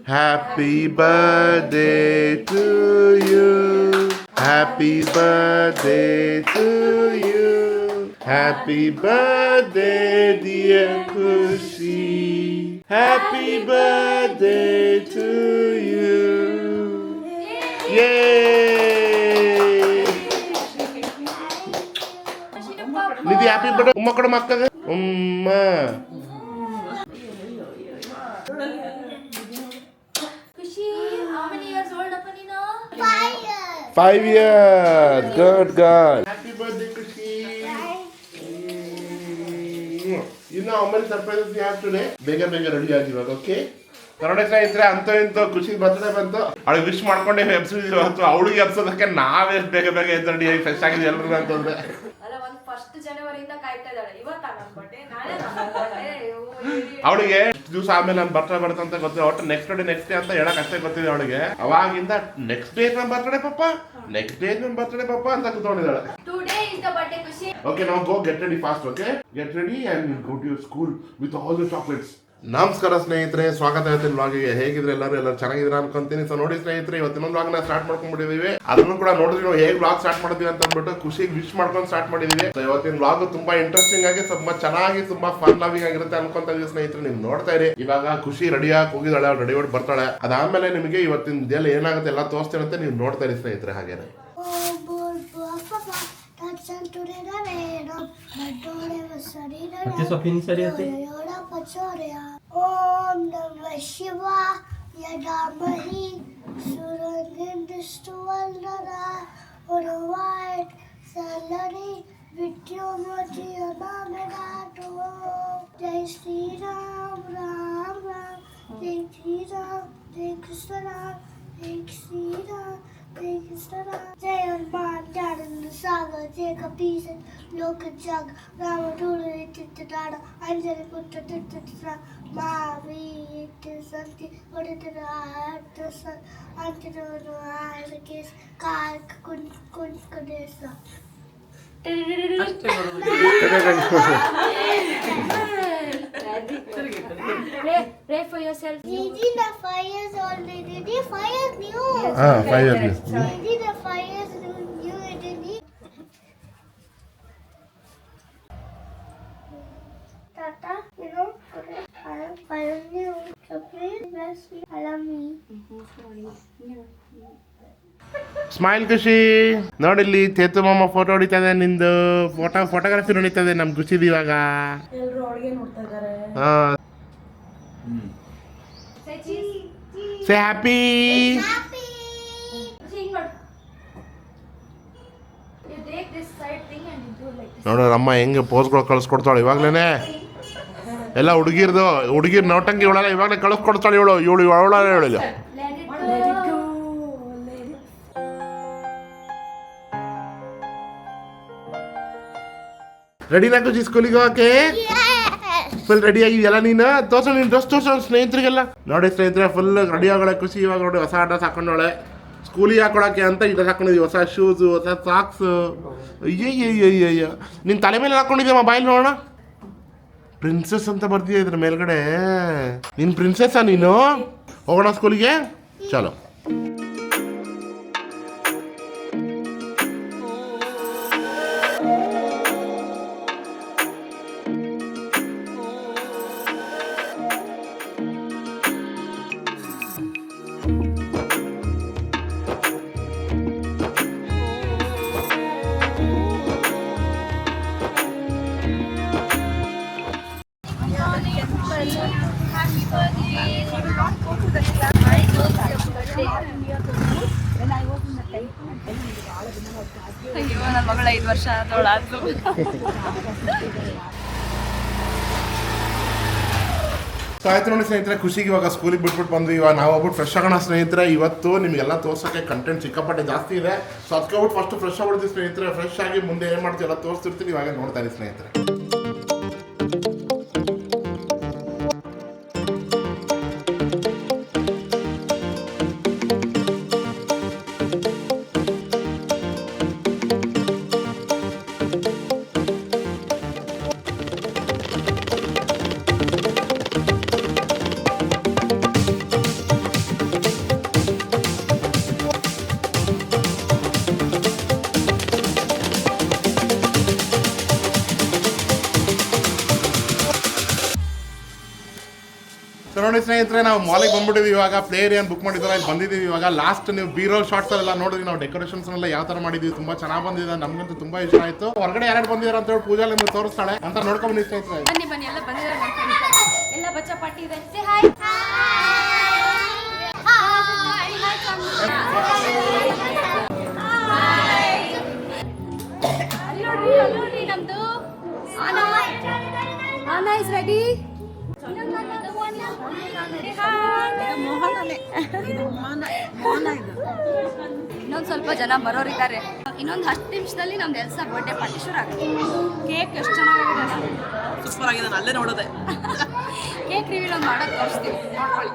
Happy birthday to you. Happy birthday to you. Happy birthday, dear Kushi. Happy birthday to you. Yay! Nidhi, happy birthday. Umma kodu makkaga. Umma. Kushi, how many years old appa neenu? 5 years. Good girl. Happy birthday, Kushi. You know how many surprises you have today? ಬೇಗ ready ಆಗಿವಾಗ, okay? Kannada ಸ್ನೇಹಿತರೆ, ಅಂತೂ ಇಂತೂ ಖುಷಿ birthday ಬಂತು. ಅವಳಿಗೆ wish ಮಾಡ್ಕೊಂಡೆ ಎಬ್ಸಿದ್ವಿ ಇವತ್ತು. ಅವಳಿಗೆ ಎಬ್ಸೋದಕ್ಕೆ ನಾವೆಷ್ಟು ಬೇಗ ಎದ್ದು ರೆಡಿ ಆಗಿ ಫ್ರೆಶ್ ಆಗಿದ್ವಿ ಎಲ್ರಿಗೂ ಅಂತಂದ್ರೆ. ಅಲ್ಲ, ಒಂದು 1 ಜನವರಿಯಿಂದ ಕಾಯ್ತಾ ಇದ್ದಾಳೆ. ಇವತ್ತು ನನ್ನ ಬರ್ತ್ಡೇ, ನಾಳೆ ನನ್ನ ಬರ್ತ್ಡೇ. ಅವಳಿಗೆ ದಿವಸ ಆಮೇಲೆ ನನ್ನ ಬರ್ತ್ಡೇ ಬರುತ್ತೆ ಅಂತ ಗೊತ್ತಿಲ್ಲ. ಒಟ್ಟು ನೆಕ್ಸ್ಟ್ ಡೇ ಅಂತ ಹೇಳಕ್ ಅಷ್ಟೇ ಗೊತ್ತಿದೆ ಅವಳಿಗೆ. ಅವಾಗಿಂದ ನೆಕ್ಸ್ಟ್ ಡೇ ನನ್ನ ಬರ್ತ್ಡೇ ಪಪ್ಪ, ನೆಕ್ಸ್ಟ್ ಡೇ ನನ್ನ ಬರ್ತ್ಡೇ ಪಪ್ಪ ಅಂತ ಕೂತ್ಕೊಂಡಿದ್ದಾಳೆ. Today is the birthday, Kushi. Okay, now go get ready fast, okay? Get ready and go to your school with all the chocolates. ನಮಸ್ಕಾರ ಸ್ನೇಹಿತರೆ, ಸ್ವಾಗತ ಇವತ್ತಿನ ವ್ಲಾಗಿಗೆ. ಹೇಗಿದ್ರೆ ಎಲ್ಲರೂ ಚೆನ್ನಾಗಿದ್ರೆ ಅನ್ಕೊಂತೀನಿ. ಸೊ ನೋಡಿ ಸ್ನೇಹಿತರೆ, ಇವತ್ತಿನ ವ್ಲಾಗ್ನ ಸ್ಟಾರ್ಟ್ ಮಾಡ್ಕೊಂಡ್ಬಿಟ್ಟಿದೀವಿ. ಅದನ್ನು ಕೂಡ ನೋಡಿದ್ವಿ ನಾವು ಹೇಗೆ ವ್ಲಾಗ್ ಸ್ಟಾರ್ಟ್ ಮಾಡಿದ್ವಿ ಅಂತ ಅಂದ್ಬಿಟ್ಟು ಖುಷಿಗೆ ವಿಶ್ ಮಾಡ್ಕೊಂಡು ಸ್ಟಾರ್ಟ್ ಮಾಡಿದೀವಿ. ಸೊ ಇವತ್ತಿನ ವ್ಲಾಗ್ ತುಂಬಾ ಇಂಟ್ರೆಸ್ಟಿಂಗ್ ಆಗಿ, ತುಂಬಾ ಚೆನ್ನಾಗಿ, ತುಂಬಾ ಫನ್ ಲವಿಂಗ್ ಆಗಿರುತ್ತೆ ಅನ್ಕೊಂತ ಇದೀವಿ ಸ್ನೇಹಿತರೆ. ನೀವು ನೋಡ್ತಾ ಇರಿ. ಇವಾಗ ಖುಷಿ ರೆಡಿಯಾಗಿ ಹೋಗಿದ್ದಾಳೆ, ರೆಡಿ ಮಾಡಿ ಬರ್ತಾಳೆ. ಅದಾದ್ಮೇಲೆ ನಿಮಗೆ ಇವತ್ತಿನ ಇದೆಲ್ಲ ಏನಾಗುತ್ತೆ ಎಲ್ಲ ತೋರಿಸ್ತಿರುತ್ತೆ, ನೀವು ನೋಡ್ತಾ ಇರಿ ಸ್ನೇಹಿತರೆ. ಹಾಗೇನೆ ಓಂ ನಮಃ ಶಿವಾಯ ನಮಃ ಸುರನಿಂದಿಷ್ಟುವಲ್ಲರ ಉರುವಾಯ್ ಸಲ್ಲರಿ ವಿದ್ಯುಮತಿಯ ನಾಮಗಾಟು. ಜೈ ಶ್ರೀರಾಮ್ ರಾಮ್ ರಾಮ್, ಜೈ ಶ್ರೀರಾಮ್, ಜೈ ಕೃಷ್ಣ ರಾಮ್, ಜೈ ಶ್ರೀರಾಮ್, जय कृष्ण जय हनुमान ज्ञानंद सागर जय कपीस लोक जग राम दूर चित्तदार अंजलि पुत्र चित्तदार महावीर संति उदित रात सन अंतरो आय केस काल कुन कुन कदेश. Pray for yourself. Didi the 5 years old. Didi 5 years new. 5 years. Didi the 5 years new. Didi. Tata, you know, I am 5 years new. So please bless me. Allow me. Smile ಖುಷಿ. ನೋಡಿಲ್ಲಿ ಚೇತು ಮಾಮ photo ಹೊಡಿತಾ ಇದೆ. ನಿಂದು photography ನಡೀತದೆ ನಮ್ ಖುಷಿದ್ ಇವಾಗ. ಎಲ್ಲರೂ ಅವಳಿಗೆ ನೋಡ್ತಾ ಇದ್ದಾರೆ. Say cheese. Say happy. Happy. Sing what? You take this side thing and you do like this. ನೋಡೋಣ ಅಮ್ಮ ಹೆಂಗೆ ಪೋಸ್ಗಳು ಕಳಿಸ್ಕೊಡ್ತಾಳೆ ಇವಾಗ್ಲೇನೆ. ಎಲ್ಲ ಹುಡುಗಿರ್ ನೋಟಂಗಿ ಇವಳಲ್ಲ, ಇವಾಗಲೇ ಕಳಿಸ್ಕೊಡ್ತಾಳೆ ಇವಳು ಅವಳ ಹೇಳಿಲ್ಲ. Let it Let it go. go. Let it. ರೆಡಿನಾ ಖುಷಿ ಸ್ಕೂಲಿಗೆ ಹೋಗಕ್ಕೆ? ಫುಲ್ ರೆಡಿ ಆಗಿದೆಯಲ್ಲ ನೀನು? ತೋರ್ಸೋ ನೀನು ಡ್ರೆಸ್ ತೋರ್ಸೋ ಸ್ನೇಹಿತರಿಗೆಲ್ಲ. ನೋಡಿ ಸ್ನೇಹಿತರೆ, ಫುಲ್ ರೆಡಿ ಆಗೋಳೆ ಖುಷಿ. ಇವಾಗ ನೋಡಿ ಹೊಸ ಡ್ರೆಸ್ ಹಾಕೊಂಡೋಳೆ ಸ್ಕೂಲಿಗೆ ಹಾಕೊಳಕ್ಕೆ ಅಂತ. ಈ ಡ್ರೆಸ್ ಹಾಕೊಂಡಿದ್ವಿ, ಹೊಸ ಶೂಸು, ಹೊಸ ಸಾಕ್ಸು. ಅಯ್ಯಯ್ಯಯ್ಯಯ್ಯಯ್ಯ, ನಿನ್ನ ತಲೆ ಮೇಲೆ ಹಾಕೊಂಡಿದ್ಯಮ್ಮ, ಬಾಯಲ್ಲಿ ನೋಡೋಣ. ಪ್ರಿನ್ಸೆಸ್ ಅಂತ ಬರ್ತೀಯ ಇದ್ರ ಮೇಲ್ಗಡೆ. ನೀನು ಪ್ರಿನ್ಸೆಸ್ಸಾ ನೀನು? ಹೋಗೋಣ ಸ್ಕೂಲಿಗೆ, ಚಲೋ. ಅಯ್ಯೋ, ನನ್ನ ಮಗಳು 5 ವರ್ಷ ಆದವಳಾದ್ಲು. ಸೊ ಆಯ್ತು ನೋಡಿ ಸ್ನೇಹಿತರೆ, ಖುಷಿಗೆ ಇವಾಗ ಸ್ಕೂಲಿಗೆ ಬಿಟ್ಬಿಟ್ಟು ಬಂದ್ವಿ. ಇವಾಗ ನಾವು ಹೋಗ್ಬಿಟ್ಟು ಫ್ರೆಶ್ ಆಗೋಣ ಸ್ನೇಹಿತರೆ. ಇವತ್ತು ನಿಮಗೆಲ್ಲ ತೋರ್ಸೋಕ್ಕೆ ಕಂಟೆಂಟ್ ಸಿಕ್ಕಾಪಟ್ಟೆ ಜಾಸ್ತಿ ಇದೆ. ಸೊ ಅದಕ್ಕೆ ಹೋಗ್ಬಿಟ್ಟು ಫಸ್ಟ್ ಫ್ರೆಶ್ ಆಗ್ಬಿಡ್ತೀವಿ ಸ್ನೇಹಿತರೆ. ಫ್ರೆಶ್ ಆಗಿ ಮುಂದೆ ಏನು ಮಾಡ್ತೀವಿ ಎಲ್ಲ ತೋರಿಸ್ತಿರ್ತೀವಿ. ಇವಾಗ ನೋಡ್ತಾ ಇದ್ದೀವಿ ಸ್ನೇಹಿತರೆ. ನೋಡಿ ಸ್ನೇಹಿತರೆ, ನಾವು ಮಾಲಿಗೆ ಬಂದ್ಬಿಟ್ಟಿದ್ವಿ. ಇವಾಗ ಪ್ಲೇ ಏರಿಯನ್ ಬುಕ್ ಮಾಡಿದ್ರೆ ಇಲ್ಲಿ ಬಂದಿದ್ದೀವಿ. ಇವಾಗ ಲಾಸ್ಟ್ ನೀವು ಬೀರೋ ಶಾರ್ಟ್ಸ್ ಎಲ್ಲ ನೋಡಿದ್ವಿ. ನಾವು ಡೆಕೋರೇಷನ್ಸ್ ಎಲ್ಲ ಯಾವ ತರ ಮಾಡಿದ್ವಿ, ತುಂಬಾ ಚೆನ್ನಾಗಿ ಬಂದಿದೆ. ನಮ್ಗಂತೂ ತುಂಬಾ ಇಷ್ಟ ಆಯ್ತು. ಹೊರಗಡೆ ಯಾರು ಬಂದಿದ್ದಾರೆ ಅಂತ ಹೇಳಿ ಪೂಜಾ ನಿಮ್ಗೆ ತೋರಿಸ್ತಾಳೆ ಅಂತ ನೋಡ್ಕೊಂಡ್ ಬನ್ನಿ ಸ್ನೇಹಿತರೆ. ಬನ್ನಿ ಬನ್ನಿ ಎಲ್ಲ ಬಂದಿದ್ದಾರೆ. ಎಲ್ಲ ಬಚ್ಚ ಪಾರ್ಟಿ ಇದೆ. Say hi. ಅಲ್ಲಿ ನೋಡ್ರಿ ನಮ್ದು ಆನಾ ಇಸ್ ರೆಡಿ. ಇನ್ನೊಂದು ಸ್ವಲ್ಪ ಜನ ಬರೋರಿದ್ದಾರೆ. ಇನ್ನೊಂದು 10 ನಿಮಿಷದಲ್ಲಿ ನಮ್ದು ಎಲ್ಸಾ ಬರ್ಡೇ ಪಾರ್ಟಿ ಶುರು ಆಗುತ್ತೆ. ಕೇಕ್ ಎಷ್ಟು ಚೆನ್ನಾಗಿದೆ, ಸೂಪರ್ ಆಗಿದೆ. ಅಲ್ಲೇ ನೋಡೋದೆ. ಕೇಕ್ ರಿವೀಲ್ ಒಂದು ಮಾಡೋದು ತೋರಿಸ್ತೀವಿ, ನೋಡ್ಕೊಳ್ಳಿ.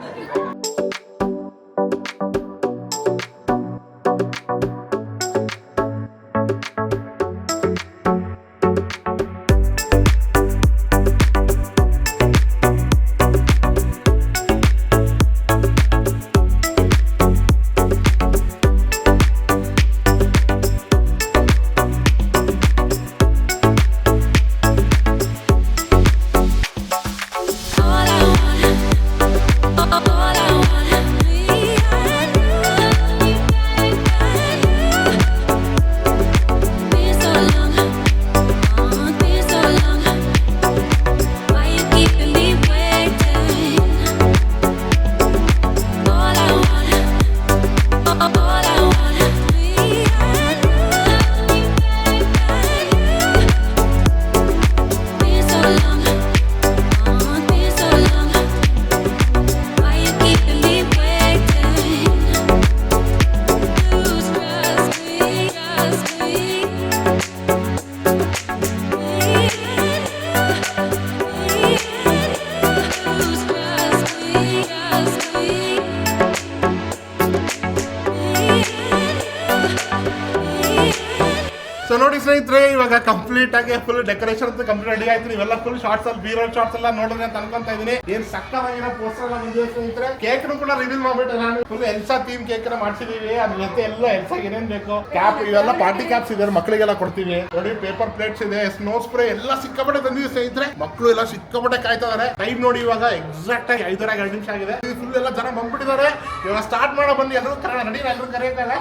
ಸೊ ನೋಡಿ ಸ್ನೇಹಿತರೆ, ಇವಾಗ ಕಂಪ್ಲೀಟ್ ಆಗಿ ಫುಲ್ ಡೆಕೋರೇಷನ್ ಅಂತ ಕಂಪ್ಲೀಟ್ ರೆಡಿ ಆಯ್ತು. ನೀವೆಲ್ಲ ಫುಲ್ ಶಾರ್ಟ್ಸ್ ಅಲ್ಲಿ ಬೀರೋ ಶಾರ್ಟ್ಸ್ ಎಲ್ಲ ನೋಡಿದ್ರೆ ಅಂತ ಅನ್ಕೊಂತ ಇದೀನಿ. ಏನ್ ಸಕ್ಕತ್ತಾಗಿರೋ ಪೋಸ್ಟರ್ ಎಲ್ಲ ಬಂದಿದೆ ಸ್ನೇಹಿತರೆ. ಕೇಕ್ ಕೂಡ ರಿವೀಲ್ ಮಾಡ್ಬಿಟ್ಟೆ ನಾನು. ಫುಲ್ ಎಲ್ಸಾ ಥೀಮ್ ಕೇಕ್ ನ ಮಾಡ್ಸಿದೀವಿ. ಅದ್ರ ಜೊತೆ ಎಲ್ಲ ಎಲ್ಸಾ ಏನೇನ್ ಬೇಕು, ಕ್ಯಾಪ್ ಇವೆಲ್ಲ ಪಾರ್ಟಿ ಕ್ಯಾಪ್ಸ್ ಇದೆ, ಮಕ್ಕಳಿಗೆಲ್ಲ ಕೊಡ್ತೀವಿ. ನೋಡಿ ಪೇಪರ್ ಪ್ಲೇಟ್ಸ್ ಇದೆ, ಸ್ನೋ ಸ್ಪ್ರೇ ಎಲ್ಲ ಸಿಕ್ಕಾಪಟ್ಟೆ ತಂದಿದೆ ಸ್ನೇಹಿತರೆ. ಮಕ್ಕಳು ಎಲ್ಲ ಸಿಕ್ಕಾಪಟ್ಟೆ ಕಾಯ್ತಾರೆ. ಟೈಮ್ ನೋಡಿ ಇವಾಗ ಎಕ್ಸಾಕ್ಟ್ ಆಗಿ 5:02 ನಿಮಿಷ ಆಗಿದೆ. ಫುಲ್ ಎಲ್ಲ ಜನ ಬಂದ್ಬಿಟ್ಟಿದ್ದಾರೆ. ಇವಾಗ ಸ್ಟಾರ್ಟ್ ಮಾಡೋ ಬನ್ನಿ. ಎಲ್ಲರೂ ಕರೆಯೋಣ, ನಡಿ ಎಲ್ಲರೂ ಕರೆಯೋಕ್ಕಲ್ಲ.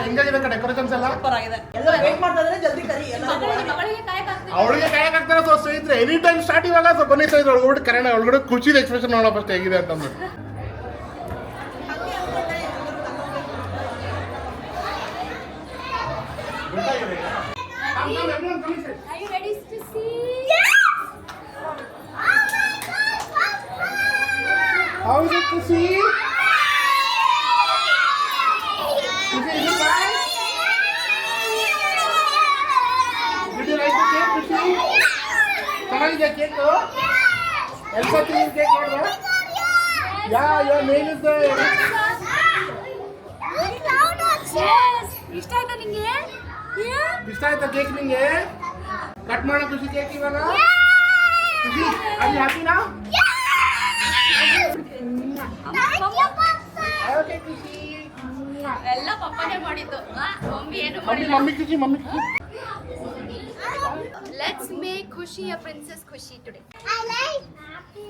ಹೆಂಗಾಗಿದೆ ಡೆಕೋರೇಷನ್ಸ್ ಎಲ್ಲ? ಸೂಪರ್ ಆಗಿದೆ. ಎಲ್ಲ ವೇಟ್ ಮಾಡ್ತಾ ಇದ್ದಾರೆ, ಜಲ್ದಿ ಕರಿ. ಅವಳಿಗೆ ಕಾಯಕ್ಕಾಗ್ತಾರೆ. ಸೊ ಸ್ನೇಹಿತರೆ, ಎನಿ ಟೈಮ್ ಸ್ಟಾರ್ಟ್ ಇವಾಗ. ಸೊ ಬನ್ನಿ ಸ್ನೇಹಿತರೆ, ಒಳಗಡೆ ಕರೆಯೋಣ. ಒಳಗಡೆ ಖುಷಿದ ಎಕ್ಸ್ಪ್ರೆಷನ್ ನೋಡೋ ಫಸ್ಟ್ ಹೇಗಿದೆ ಅಂತಂದ್ರೆ. Are you ready to see? How is it to see? Is it nice? Did you like the cake, Kushi? ಚೆನ್ನಾಗಿದೆ cake. Elsa theme cake ನೋಡ್ರಾ? Yeah, your name is there. ಇಷ್ಟ ಆಯ್ತಾ ನಿಂಗೆ? ಇಷ್ಟ ಆಯ್ತಾ ಕೇಕ್ ನಿಂಗೆ? ಕಟ್ ಮಾಡೋ ಖುಷಿ ಕೇಕ್ ಇವಾಗ. ಖುಷಿ, are you happy now? Okay, ಖುಷಿ. ಎಲ್ಲ ಪಪ್ಪನೇ ಮಾಡಿದ್ದು. ಮಮ್ಮಿ ಏನು ಮಮ್ಮಿ ಮಾಡಿಲ್ಲ. ಮಮ್ಮಿ ಖುಷಿ, ಮಮ್ಮಿ ಖುಷಿ. Let's make Khushi a princess Khushi today. I like happy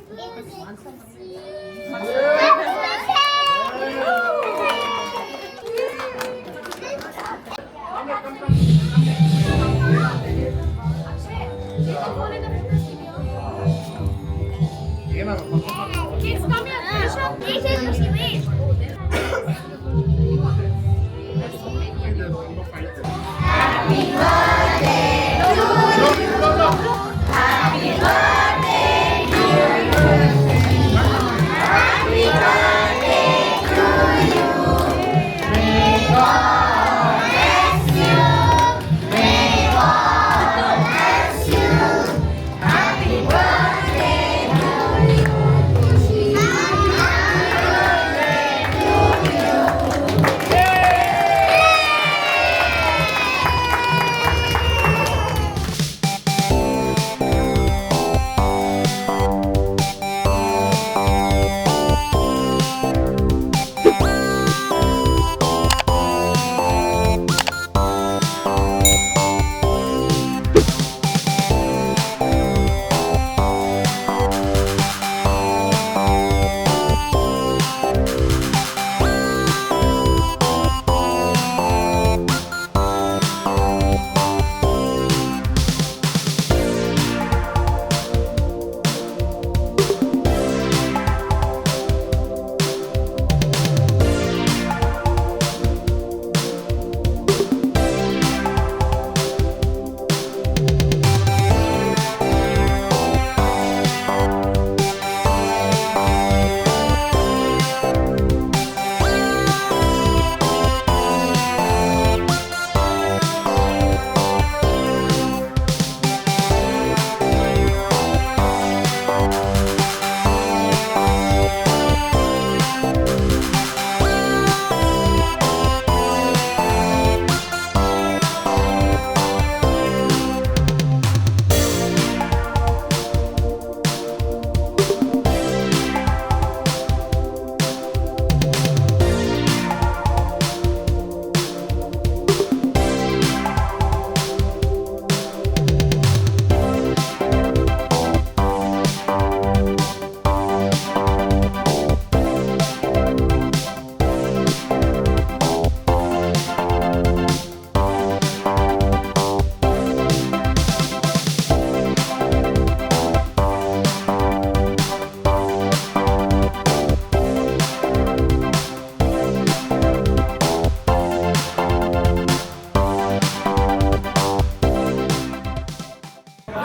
Kids, come here. Wait.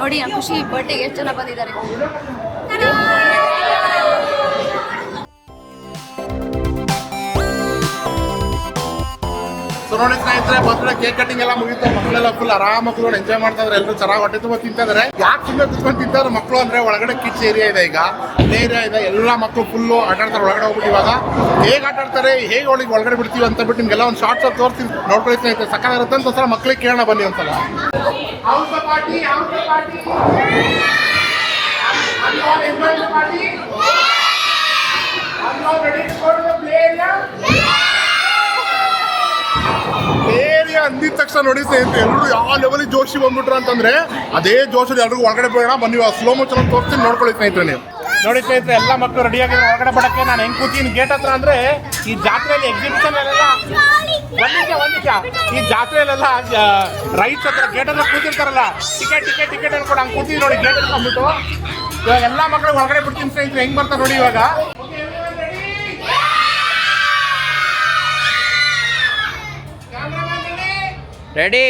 ನೋಡಿ ಆ ಖುಷಿ ಬರ್ಡೇಗೆ ಎಷ್ಟು ಜನ ಬಂದಿದ್ದಾರೆ. ಸೊ ನೋಡಿ ಸ್ನೇಹಿತರೆ, ಬರ್ತ್ಡೇ ಕೇಕ್ ಕಟಿಂಗ್ ಎಲ್ಲ ಮುಗಿತು. ಮಕ್ಕಳೆಲ್ಲ ಫುಲ್ ಆರಾಮಾಗಿ ಕೂತ್ಕೊಂಡು ಎಂಜಾಯ್ ಮಾಡ್ತಾ ಇದ್ದಾರೆ. ಎಲ್ಲರೂ ಚೆನ್ನಾಗಿ ಹೊಟ್ಟೆ ತುಂಬ ತಿಂತಿದ್ದಾರೆ. ಯಾಕೆ ಸುಮ್ಮನೆ ಕುತ್ಕೊಂಡು ತಿಂತಾರೆ ಮಕ್ಕಳು ಅಂದ್ರೆ, ಒಳಗಡೆ ಕಿಡ್ಸ್ ಏರಿಯಾ ಇದೆ, ಈಗ ಏರಿಯಾ ಇದೆ, ಎಲ್ಲ ಮಕ್ಕಳು ಫುಲ್ಲು ಆಟಾಡ್ತಾರೆ. ಒಳಗಡೆ ಹೋಗ್ಬಿಟ್ಟು ಇವಾಗ ಹೇಗೆ ಆಟಾಡ್ತಾರೆ, ಹೇಗೆ ಒಳಗಡೆ ಬಿಡ್ತೀವಿ ಅಂತ ಬಿಟ್ಟು ನಿಮ್ಗೆಲ್ಲ ಒಂದು ಶಾರ್ಟ್ಸ್ ತೋರಿಸ್ತೀನಿ, ನೋಡ್ಕೊಳ್ಳಿ ಸ್ನೇಹಿತರೆ. ಸಕ್ಕತ್ತಾಗಿರುತ್ತೆ ಅಂತ ಒಂದ್ಸಲ ಮಕ್ಕಳಿಗೆ ಕೇಳೋಣ ಬನ್ನಿ ಒಂದ್ಸಲ. ಏರಿಯಾ ಅಂದಿದ ತಕ್ಷಣ ನೋಡಿ ಸ್ನೇಹಿತರೆ, ಎಲ್ಲರೂ ಯಾವ ಲೆವೆಲಿಗೆ ಜೋಶಿ ಬಂದ್ಬಿಟ್ರು ಅಂತಂದ್ರೆ ಅದೇ ಜೋಶಲ್ಲಿ ಎಲ್ರಿಗೂ ಒಳಗಡೆ ಹೋಗೋಣ ಬನ್ನಿ. ಸ್ಲೋ ಮೋಷನ್ ತೋರಿಸ್ತೀನಿ, ನೋಡ್ಕೊಳ್ಳಿ ಸ್ನೇಹಿತರೆ. ನೀವು ನೋಡಿ ಸ್ನೇಹಿತರೆ, ಎಲ್ಲ ಮಕ್ಕಳು ರೆಡಿ ಆಗಿರೋ ಒಳಗಡೆ ಬಡಕ್ಕೆ. ನಾನು ಹೆಂಗ್ ಕೂತೀನಿ ಗೇಟ್ ಹತ್ರ ಅಂದ್ರೆ, ಈ ಜಾತ್ರೆಯಲ್ಲಿ ಎಕ್ಸಿಬಿಷನ್ ಅಲ್ಲೆಲ್ಲ ಒಂದ್ ನಿಮಿಷ ಈ ಜಾತ್ರೆಯಲ್ಲೆಲ್ಲ ರೈಟ್ಸ್ ಹತ್ರ ಗೇಟ್ ಹತ್ರ ಕೂತಿರ್ತಾರಲ್ಲ, ಟಿಕೆಟ್ ಅನ್ಕೊಂಡು ಹಂಗೆ ಕೂತೀವಿ ನೋಡಿ ಗೇಟ್ ಹತ್ರ ಅಂದ್ಬಿಟ್ಟು. ಇವಾಗ ಎಲ್ಲ ಮಕ್ಕಳಿಗೆ ಒಳಗಡೆ ಬಿಡ್ತೀನಿ ಸ್ನೇಹಿತರೆ, ಹೆಂಗ್ ಬರ್ತಾರೆ ನೋಡಿ ಇವಾಗ. ರೆಡಿ.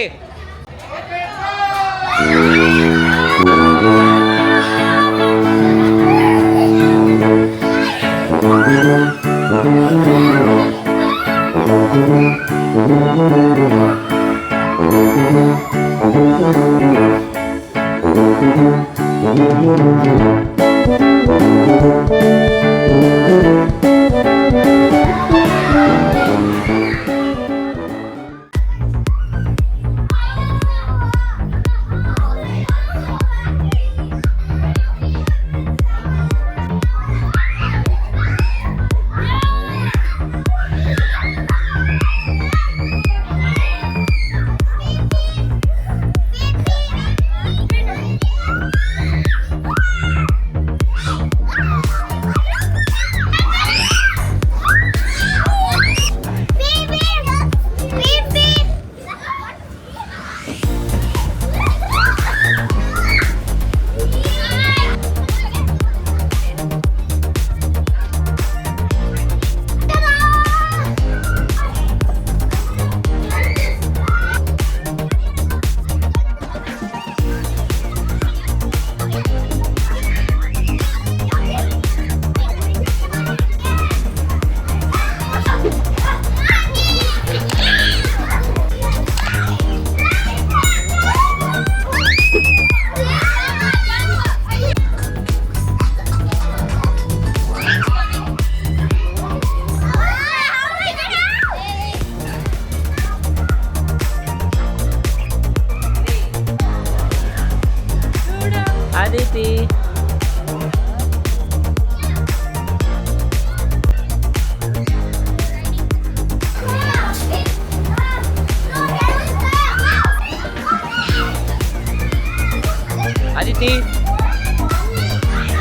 ಆದಿತಿ,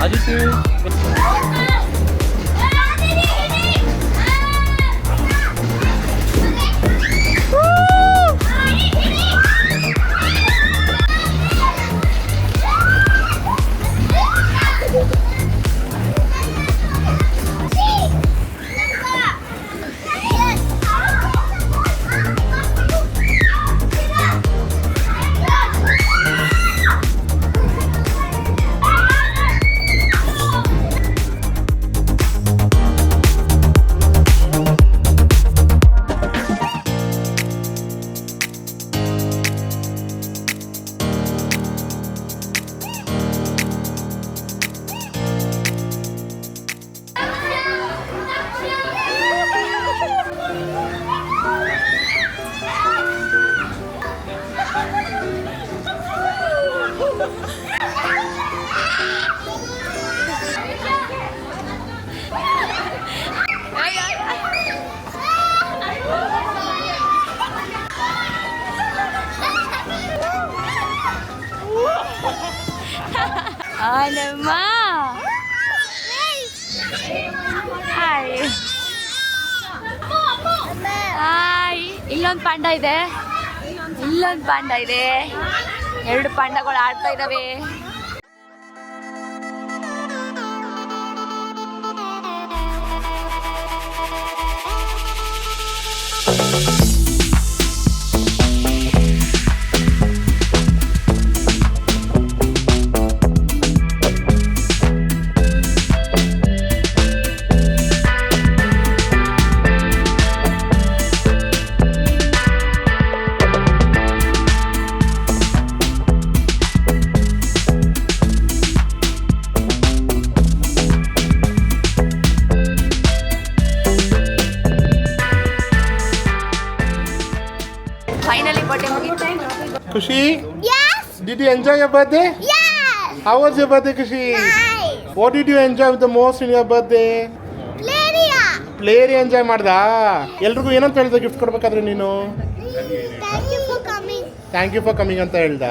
ಆದಿತಿ, ಆದಿತಿ. ಆನಮ್ಮ ಹಾಯ್ ಹಾಯ್. ಇಲ್ಲೊಂದು ಪಾಂಡ ಇದೆ, ಇಲ್ಲೊಂದು ಪಾಂಡ ಇದೆ, ಎರಡು ಪಾಂಡಗಳು ಆಡ್ತಾ ಇದ್ದಾವೆ. Yes. Did you enjoy your birthday? Yes. How was your birthday, Kushi? Nice. What did you enjoy the most in your birthday? Lydia. ಪ್ಲೇರಿ ಎಂಜಾಯ್ ಮಾಡ್ದಾ? ಎಲ್ರಿಗೂ ಏನಂತ ಹೇಳ್ದೆ ಗಿಫ್ಟ್ ಕೊಡ್ಬೇಕಾದ್ರೆ ನೀನು? Thank you for coming. Thank you for coming ಅಂತ ಹೇಳ್ದ.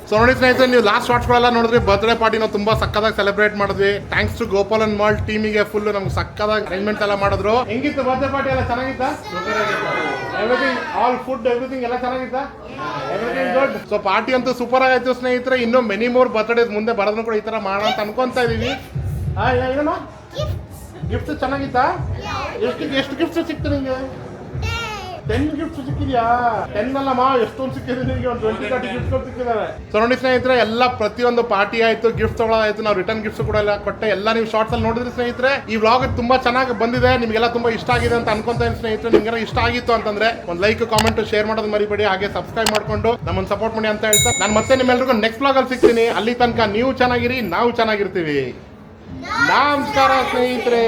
So ನೋಡಿ ಸ್ನೇಹಿತರೆ, ನೀವು ಲಾಸ್ಟ್ ಶಾರ್ಟ್ಸ್ಗಳೆಲ್ಲ ನೋಡಿದ್ರಿ. ಬರ್ತ್ಡೇ ಪಾರ್ಟಿ ನಾವು ತುಂಬಾ ಸಕ್ಕದಾಗಿ ಸೆಲೆಬ್ರೇಟ್ ಮಾಡಿದ್ವಿ. Thanks to Gopal and mall ಟೀಮಿಗೆ ಫುಲ್ ನಮ್ಗೆ ಸಕ್ಕದಾಗಿ ಅರೇಂಜ್ಮೆಂಟ್ ಎಲ್ಲ ಮಾಡಿದ್ರು. ಹೆಂಗಿತ್ತು ಬರ್ತ್ಡೇ ಪಾರ್ಟಿ? ಎಲ್ಲ ಚೆನ್ನಾಗಿತ್ತ? ಎವ್ರಿಥಿಂಗ್, ಆಲ್ ಫುಡ್ ಎವ್ರಿಥಿಂಗ್ ಎಲ್ಲ ಚೆನ್ನಾಗಿತ್ತ? Everything good. ಸೊ ಪಾರ್ಟಿ ಅಂತೂ ಸೂಪರ್ ಆಗಾಯ್ತು ಸ್ನೇಹಿತರೆ. ಇನ್ನೂ ಮೆನಿ ಮೋರ್ ಬರ್ತ್ಡೇಸ್ ಮುಂದೆ ಬರೋದನ್ನು ಕೂಡ ಈ ತರ ಮಾಡೋಣ ಅಂತ ಅನ್ಕೊಂತ ಇದೀವಿ. ಏನಮ್ಮ ಗಿಫ್ಟ್ ಚೆನ್ನಾಗಿತ್ತಾ? ಎಷ್ಟು ಗಿಫ್ಟ್ ಸಿಕ್ತು ನಿಂಗೆ? 10 ಗಿಫ್ಟ್ ಸಿಕ್ಕಿದ್ಯಾ? 10 ಅಲ್ಲಮ್ಮ, ಎಷ್ಟೊಂದು ಸಿಕ್ಕಿದೆ ನಿಮಗೆ. ಒಂದು 20-30 ಗಿಫ್ಟ್ ಸಿಕ್ಕಿದ್ದಾರೆ. ಸೊ ನೋಡಿ ಸ್ನೇಹಿತರೆ, ಎಲ್ಲ ಪ್ರತಿಯೊಂದು ಪಾರ್ಟಿ ಆಯ್ತು, ಗಿಫ್ಟ್ ತಗೊಳ್ಳೋದಾಯ್ತು, ನಾವು ರಿಟರ್ನ್ ಗಿಫ್ಟ್ಸ್ ಕೂಡ ಎಲ್ಲ ಕೊಟ್ಟೆ. ಎಲ್ಲ ನೀವು ಶಾರ್ಟ್ಸ್ ಅಲ್ಲಿ ನೋಡಿದ್ರಿ ಸ್ನೇಹಿತರೆ. ಈ ವ್ಲಾಗ್ ತುಂಬಾ ಚೆನ್ನಾಗಿ ಬಂದಿದೆ, ನಿಮಗೆಲ್ಲ ತುಂಬಾ ಇಷ್ಟ ಆಗಿದೆ ಅಂತ ಅನ್ಕೊಂತೀನಿ ಸ್ನೇಹಿತರೆ. ನಿಮ್ಗೆಲ್ಲ ಇಷ್ಟ ಆಗಿತ್ತು ಅಂತಂದ್ರೆ ಒಂದು ಲೈಕ್, ಕಾಮೆಂಟ್, ಶೇರ್ ಮಾಡೋದು ಮರಿಬೇಡಿ. ಹಾಗೆ ಸಬ್ಸ್ಕ್ರೈಬ್ ಮಾಡ್ಕೊಂಡು ನಮ್ಮನ್ನು ಸಪೋರ್ಟ್ ಮಾಡಿ ಅಂತ ಹೇಳ್ತಾ ನಾನು ಮತ್ತೆ ನಿಮ್ಮೆಲ್ಲರಿಗೂ ನೆಕ್ಸ್ಟ್ ವ್ಲಾಗ್ ಅಲ್ಲಿ ಸಿಗ್ತೀನಿ. ಅಲ್ಲಿ ತನಕ ನೀವು ಚೆನ್ನಾಗಿರಿ, ನಾವು ಚೆನ್ನಾಗಿರ್ತೀವಿ. ನಮಸ್ಕಾರ ಸ್ನೇಹಿತರೆ.